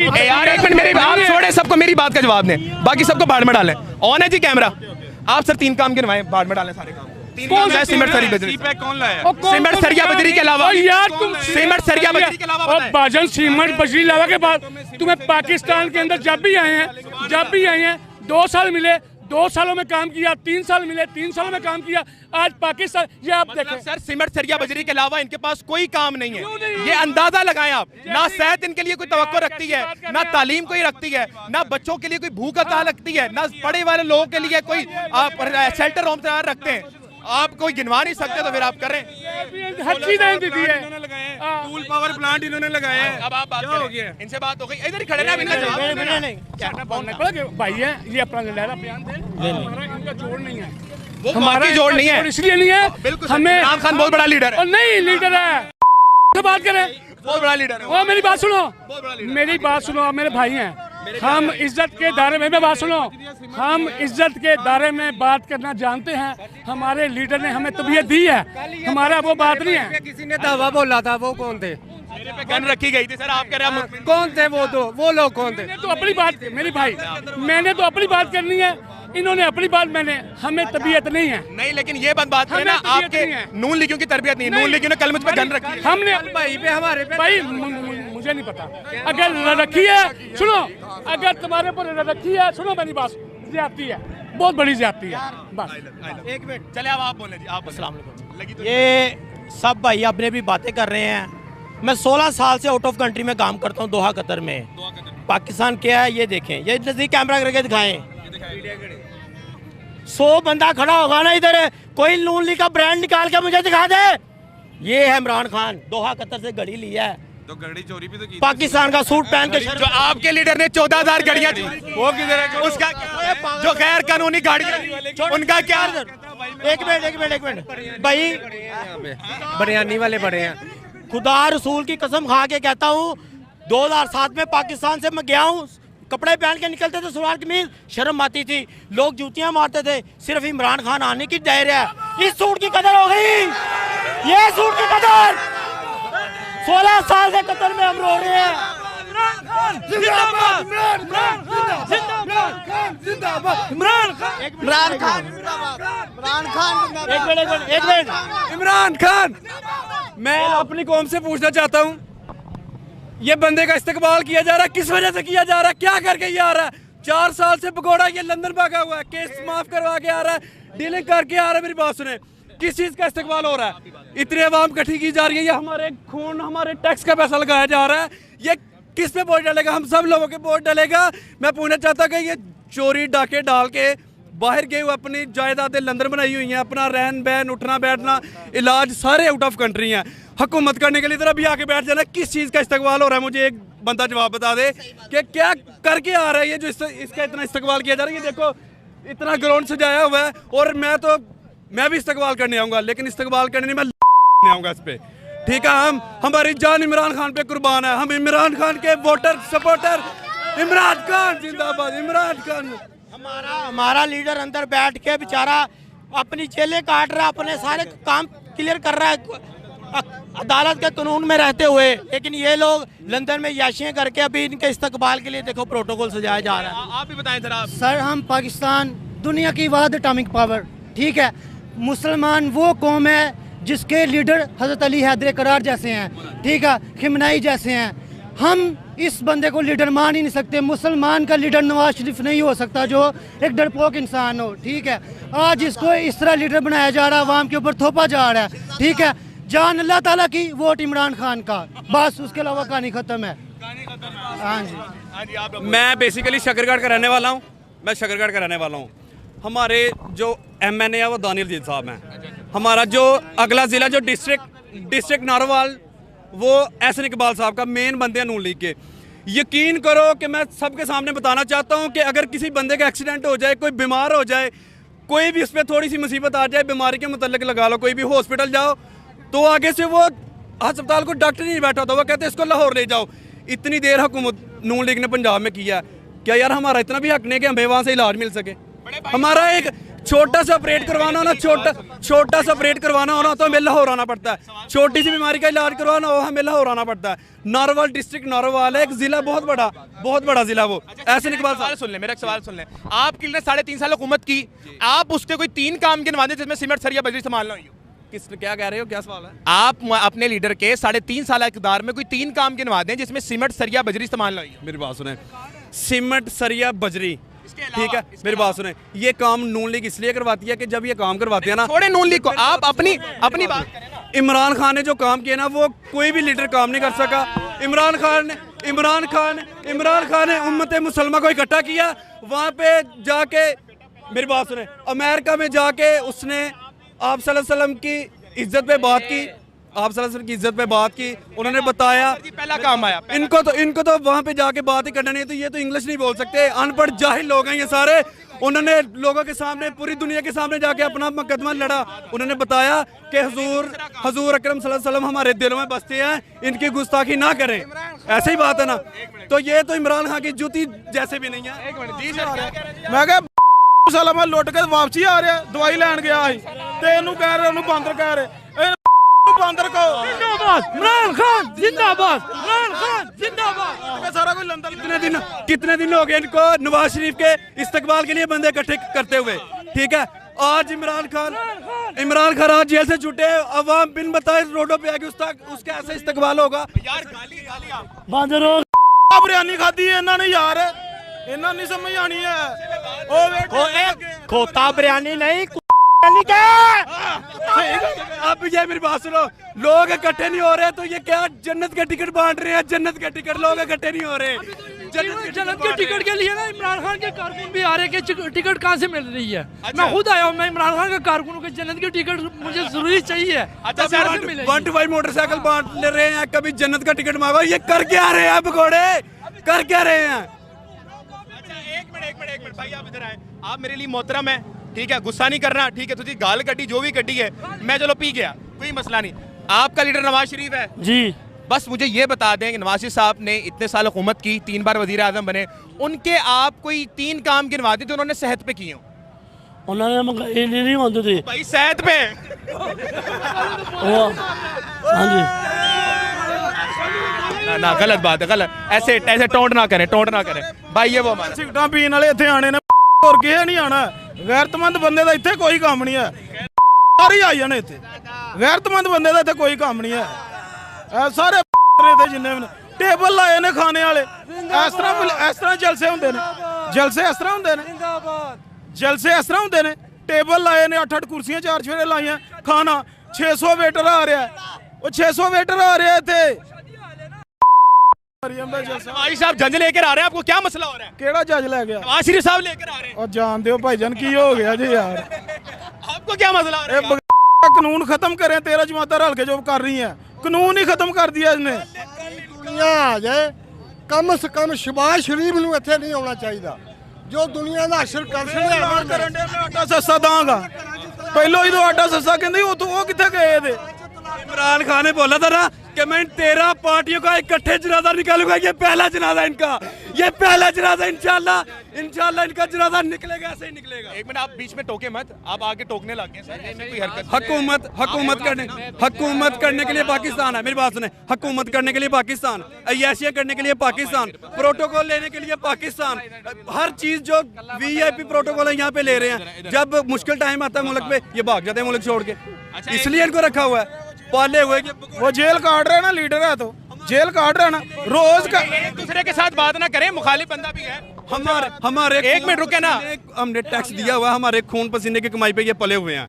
यार एक मिनट मेरी बात छोड़े, सबको मेरी बात का जवाब दें, बाकी सबको बाढ़ में डालें। ऑन है जी कैमरा। आप सर 3 काम गिनवाएं, बाढ़ में डालें सारे काम। कौन सा सीमेंट सरी बजरी कौन लाया? सीमेंट सरिया बजरी के अलावा यार तुम सीमेंट सरिया बजरी के अलावा और बाजन सीमेंट बजरी लावा के बाद तुम्हें पाकिस्तान के अंदर जब भी आए हैं 2 साल मिले, 2 सालों में काम किया, 3 साल मिले, 3 सालों में काम किया। आज पाकिस्तान ये आप देखें सर, सीमेंट सरिया बजरी के अलावा इनके पास कोई काम नहीं है। ये अंदाजा लगाएं आप। ना सेहत इनके लिए कोई तवक्को रखती है, ना तालीम कोई रखती है, ना बच्चों के लिए कोई भूख हड़ताल रखती है, ना पढ़े वाले लोगों के लिए कोई शेल्टर होम रखते हैं। आप कोई गिनवा नहीं सकते तो फिर आप करें। हर चीज देती है। टूल पावर प्लांट इन्होंने लगाए हैं। अब आप बात करें, इनसे बात हो गई, इधर ही खड़े ना, इनका जवाब भाई है ये अपना लहरा बयान दे, इनका जोड़ नहीं है, वो हमारा जोड़ नहीं है, इसलिए नहीं है। बिल्कुल हमें इमरान खान बहुत बड़ा लीडर है। नहीं लीडर है, बात करें, बहुत बड़ा लीडर है। वो मेरी बात सुनो, मेरी बात सुनो, आप मेरे भाई हैं। हम इज्जत के दायरे में बात सुनो, हम इज्जत के दायरे में बात करना जानते हैं। हमारे लीडर ने हमें तबीयत दी है, हमारा वो बात नहीं है। किसी ने दावा बोला था, वो कौन थे? मेरे पे गन रखी गई थी सर, आप कह रहे हैं कौन थे वो लोग कौन थे? मैंने तो अपनी बात, मेरी भाई मैंने तो अपनी बात करनी है, इन्होंने अपनी बात, हमें तबीयत नहीं है। नहीं, लेकिन ये बात करें ना, आपके नून लीगियों की तरबियत नहीं, नून लीगियों ने कल मुझ पे गन रखी है। हमने भाई पे हमारे पे भाई मुझे नहीं पता, अगर रखी है सुनो, अगर तुम्हारे पर रखी है सुनो मेरी बात, ज्यादती है, बहुत बड़ी ज्यादती है। बस एक मिनट चले, अब आप बोले जी, आप अस्सलाम वालेकुम। ये सब भाई अपने भी बातें कर रहे हैं। मैं 16 साल से आउट ऑफ कंट्री में काम करता हूँ, दोहा कतर में। पाकिस्तान क्या है ये देखें, ये नजदीक कैमरा करके दिखाएं। 100 बंदा खड़ा होगा ना इधर, कोई नून लीग का ब्रांड निकाल के मुझे दिखा दे। ये है इमरान खान, दोहा कतर से घड़ी ली है, तो घड़ी चोरी भी तो की। पाकिस्तान का सूट पहन के। जो आपके लीडर ने 14,000 गाड़ियां थी, वो किधर है? उसका जो गैर कानूनी गाड़ियां, उनका क्या? एक मिनट भाई, बरियानी वाले बड़े हैं। खुदा रसूल की कसम खा के कहता हूँ, 2007 में पाकिस्तान से मैं गया हूँ, कपड़े पहन के निकलते थे, सलवार कमीज, शर्म आती थी, लोग जूतियां मारते थे। सिर्फ इमरान खान आने की देर है, इस सूट की कदर हो गई, ये सूट की कदर। 16 साल से कतर में हम रो रहे हैं। इमरान खान, मैं अपनी कौम से पूछना चाहता हूँ, ये बंदे का इस्तेकबाल किया जा रहा है, किस वजह से किया जा रहा है, क्या करके ये आ रहा है? 4 साल से भगोड़ा ये लंदन भागा हुआ है, केस माफ करवा के आ रहा है, डीलिंग करके आ रहा है। मेरी बात सुने, किस चीज का इस्तेकबाल हो रहा है? इतनी आवाम इकट्ठी की जा रही है, ये हमारे खून, हमारे टैक्स का पैसा लगाया जा रहा है, ये किस पे वोट डालेगा? हम सब लोगों के वोट डालेगा। मैं पूछना चाहता कि ये चोरी डाके डाल के बाहर गए हुए, अपनी जायदादें लंदन बनाई हुई हैं, अपना रहन बहन, उठना बैठना, इलाज सारे आउट ऑफ कंट्री हैं। हुकूमत करने के लिए इधर अभी आके बैठ जाना, किस चीज़ का इस्तेकबाल हो रहा है? मुझे एक बंदा जवाब बता दे कि क्या करके आ रहा है ये जो इसका इतना इस्तेकबाल किया जा रहा है। ये देखो इतना ग्राउंड सजाया हुआ है, और मैं भी इस्तेकबाल करने आऊँगा, लेकिन इस्तेकबाल करने नहीं, मैं आऊँगा इस पर। ठीक है, हमारी जान इमरान खान पे कुर्बान है, हम इमरान खान के वोटर सपोर्टर। इमरान खान जिंदाबाद, इमरान खान। हमारा लीडर अंदर बैठ के बेचारा अपनी जेलें काट रहा है, अपने सारे काम क्लियर कर रहा है अदालत के कानून में रहते हुए, लेकिन ये लोग लंदन में याशियां करके अभी इनके इस्तकबाल के लिए देखो प्रोटोकॉल सजाया जा रहा है। आप भी बताएं जरा। सर, हम पाकिस्तान दुनिया की वाहिद एटॉमिक पावर, ठीक है, मुसलमान वो कौम है जिसके लीडर हज़रत अली हैदर करार जैसे हैं, ठीक है, खिमनाई जैसे हैं। हम इस बंदे को लीडर मान ही नहीं सकते। मुसलमान का लीडर नवाज शरीफ नहीं हो सकता, जो एक डरपोक इंसान हो, ठीक है। आज इसको इस तरह लीडर बनाया जा रहा है, आवाम के ऊपर थोपा जा रहा है, ठीक है। जान अल्लाह ताला की, वोट इमरान खान का, बस उसके अलावा कहानी खत्म है। हाँ जी, मैं बेसिकली शकरगढ़ का रहने वाला हूँ, मैं शकरगढ़ का रहने वाला हूँ। हमारे जो MNA है वो दानियल जीत साहब हैं। हमारा जो अगला ज़िला जो डिस्ट्रिक्ट नारोवाल, वो एहसन इकबाल साहब का मेन बंदे हैं नून लीग के। यकीन करो कि मैं सबके सामने बताना चाहता हूँ कि अगर किसी बंदे का एक्सीडेंट हो जाए, कोई बीमार हो जाए, कोई भी उस पर थोड़ी सी मुसीबत आ जाए, बीमारी के मुतल्लिक लगा लो, कोई भी हॉस्पिटल जाओ, तो आगे से वो अस्पताल को डॉक्टर नहीं बैठा होता, वो कहते इसको लाहौर ले जाओ। इतनी देर हुकूमत नून लीग ने पंजाब में किया, क्या यार हमारा इतना भी हक नहीं कि हमें वहाँ से इलाज मिल सके? हमारा एक छोटा सा ऑपरेट करवाना हो ना, छोटा सा ऑपरेट करवाना हो ना तो हमें लाहौर आना पड़ता है। छोटी सी बीमारी का इलाज करवाना हो हमें लाहौर आना पड़ता है। नारोवाल डिस्ट्रिक्ट नारोवाल है, एक जिला बहुत बड़ा जिला वो। ऐसे इकबाल सवाल सुन ले, मेरा एक सवाल सुन ले। आपकी ने 3.5 साल हुकूमत की, आप उसके कोई 3 काम गिनवा दें जिसमें सीमेंट सरिया बजरी संभालना हो। किस क्या कह रहे हो, क्या सवाल है? आप अपने लीडर के 3.5 साल इक़्तिदार में कोई 3 काम गिनवा दें जिसमें सीमेंट सरिया बजरी संभालना हो। मेरी बात सुने, सीमेंट सरिया बजरी, ठीक है, मेरी बात सुने, ये काम नून लीग इसलिए करवाती है कि जब ये काम करवाते हैं ना, थोड़े नून लीग को आप अपनी बात करें ना। इमरान खान ने जो काम किया ना वो कोई भी लीडर काम नहीं कर सका। इमरान खान ने उम्मत मुसलमान को इकट्ठा किया, वहाँ पे जाके, मेरी बात सुने, अमेरिका में जाके उसने आप सल्लल्लाहु अलैहि वसल्लम की इज्जत पे बात की, आप सल्लल्लाहु अलैहि वसल्लम की इज्जत पे बात की, उन्होंने बताया पहला काम आया। इनको तो वहाँ पे जाके बात ही करना नहीं, तो ये तो इंग्लिश नहीं बोल सकते, अनपढ़ जाहिल लोग हैं ये सारे। उन्होंने लोगों के सामने, पूरी दुनिया के सामने जाके अपना मुकदमा लड़ा। उन्होंने बताया कि हजूर अकरम सल्लल्लाहु अलैहि वसल्लम हमारे दिलों में बसते हैं, इनकी गुस्ताखी ना करें। ऐसे ही बात है ना, तो ये तो इमरान खान की जूती जैसे भी नहीं है। एक मिनट जी सर, मैं कहा साला मैं लुट के वापसी आ रहा, दवाई लैन गया ਸੀ ਤੇ ਇਹਨੂੰ ਕਹਿ ਰਹੇ, ਉਹਨੂੰ ਬਾਂਦਰ ਕਹਿ ਰਹੇ, ਇਹਨੂੰ ਬਾਂਦਰ ਕਹੋ। जिंदाबाद इमरान खान, जिंदाबाद इमरान खान, जिंदाबाद। सारा कोई लंदन कितने दिन हो गए इनको नवाज शरीफ के इस्तकबाल के लिए बंदे इकट्ठे करते हुए, ठीक है। आज इमरान खान आज जेल से छूटे, अवाम बिन बताए रोडों पे आके उसका ऐसा इस्तकबाल होगा। बांदर बिरयानी खाधी है इन्होंने यार, इन्हों नहीं समझ आनी है। खोता बिरयानी नहीं, अब ये मेरी बात सुनो, लोग इकट्ठे नहीं हो रहे तो ये क्या जन्नत के टिकट बांट रहे हैं? जन्नत के टिकट, लोग इकट्ठे नहीं हो रहे। जन्नत के टिकट के लिए ना इमरान खान के कारकुन भी आ रहे हैं कि टिकट कहाँ से मिल रही है। मैं खुद आया हूँ, मैं इमरान खान के कारकुनों के जन्नत की टिकट मुझे जरूरी चाहिए। अच्छा सर, 1-5 मोटरसाइकिल बांट ले रहे हैं, कभी जन्नत का टिकट मांगो, ये कर क्या रहे हैं भगोड़े, कर क्या रहे हैं? एक मिनट भाई, आप इधर आए। आप मेरे लिए मोहतरम है, ठीक है, गुस्सा नहीं करना, ठीक है। तुझे गाल कटी जो भी कटी है, मैं चलो पी गया, कोई मसला नहीं। आपका लीडर नवाज शरीफ है जी। बस मुझे ये बता दें कि नवाज शरीफ साहब ने इतने साल हुकूमत की, 3 बार वजीर आजम बने, उनके आप कोई 3 काम गिनवा दी जो उन्होंने सेहत पे किए हो। उन्होंने नहीं होते थे भाई सेहत पे हाँ जी। ना गलत बात है, गलत, ऐसे टोंट ना करें भाई। ये वो हमारा सिगटां पीण वाले इत्थे आने ने, और किहे नहीं आना। गैरतमंद बंदे दा इत्थे कोई काम नहीं है, सारे आई जाने इत्थे। गैरतमंद बंदे दा इत्थे कोई काम नहीं है, सारे इत्थे जिन्ने भी टेबल लाए ने खाने वाले। इस तरह जलसे होंदे ने, जलसे इस तरह होंदे ने, जलसे इस तरह होंदे ने। टेबल लाए ने, 8-8 कुर्सियां 4 चेहरे लाइयां, खाना 600 वेटर आ रहा है, वो 600 वेटर आ रहे इत्थे। नवाज साहब जज लेकर आ रहे हैं, आपको क्या मसला हो रहा है? केड़ा जज लै गया? नवाज शरीफ साहब लेकर आ रहे हैं। और जान दो भाईजान की हो गया जी यार, आपको क्या मसला हो रहा है? कानून खत्म करें, 13 जमाता रल के जो कर रही हैं, कानून ही खत्म कर दिया इसने। दुनिया आ जाए, कम से कम शहबाज शरीफ ਨੂੰ ਇੱਥੇ ਨਹੀਂ ਆਉਣਾ ਚਾਹੀਦਾ, ਜੋ ਦੁਨੀਆ ਦਾ ਅਸਰ ਕਰ मैं आटा सस्ता दांगा, पहलो ही तो आटा सस्ता कहते, वो कितने गए थे? इमरान खान ने बोला था ना कि मैं इन 13 पार्टियों का इकट्ठे जनाजा निकालूंगा। ये पहला जनाजा इनका, ये पहला जनाजा इंशाल्लाह इनका जनाजा निकलेगा, ऐसे ही निकलेगा। एक मिनट, आप बीच में टोके मत, आप आगे टोकने लग गए सर, इसमें कोई हरकत। हुकूमत करने के लिए पाकिस्तान है, मेरी बात सुने, हुकूमत करने के लिए पाकिस्तान, अय्याशियां करने के लिए पाकिस्तान, प्रोटोकॉल लेने के लिए पाकिस्तान, हर चीज जो VIP प्रोटोकॉल है यहाँ पे ले रहे हैं। जब मुश्किल टाइम आता है मुल्क पे, ये भाग जाते हैं मुल्क छोड़ के, इसलिए इनको रखा हुआ है, पाले हुए। वो जेल काट रहे ना, लीडर है तो जेल काट रहे ना रोज का। एक दूसरे के साथ बात ना करें, मुखालिफ बंदा भी है। हमारे एक मिनट रुके ना, हमने टैक्स दिया हुआ, हमारे खून पसीने की कमाई पे ये पले हुए हैं,